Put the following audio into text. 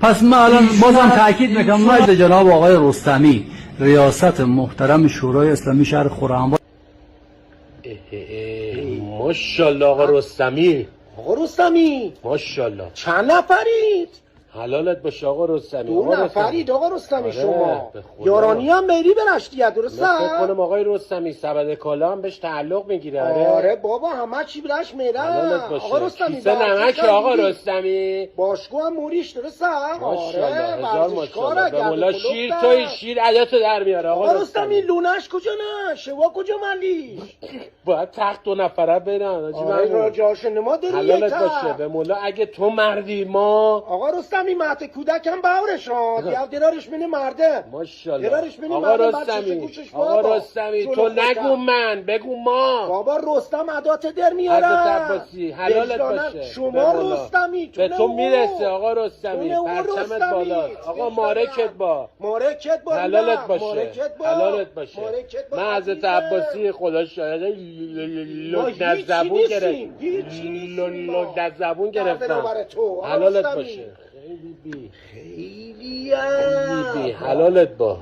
پس من الان بازم تاکید میکنم نایب جناب آقای رستمی ریاست محترم شورای اسلامی شهر خرم‌آباد. ماشاءالله آقا رستمی. آقا رستمی ماشاءالله چند نفرید؟ حلالت باشه آقا رستمی. 2 نفرید آقا رستمی. آره، شما به خدا. یارانی هم بری به رشتیه درسته؟ من فکر کنم آقای رستمی سبد کالا هم بهش تعلق میگیره. آره بابا همه چی برش میره. حلالت باشه. آقا رستمی کیسه نمک آقا رستمی. باشگو هم موریش درسته؟ ماشاءالله آره هزار ماشاءالله. به مولا شیر توی شیر عداتو در میاره آقا رستمی. لونش کجا نه؟ شوا کجا ملیش؟ باید تخت 2 نفره برن. آره جاش نما داری حلالت باشه. به مولا اگه تو مردی ما آقا رستمی مهد کودکم باورشان دیو درارش منی مرده. ماشاءالله. درارش منی آقا مرده. رستمی آقا رستمی تو نگو من بگو ما. بابا رستم عدات در میاره. حضرت عباسی حلالت باشه. شما رستمی به تو میرسه آقا رستمی. پرچمت بالاست آقا. مارکت با حلالت باشه. حلالت باشه. من حضرت عباسی خدا شاهده لگن زبون گرفتم. لگن زبون گرفتم. حلالت باشه. خیلی بی خیلی حلالت با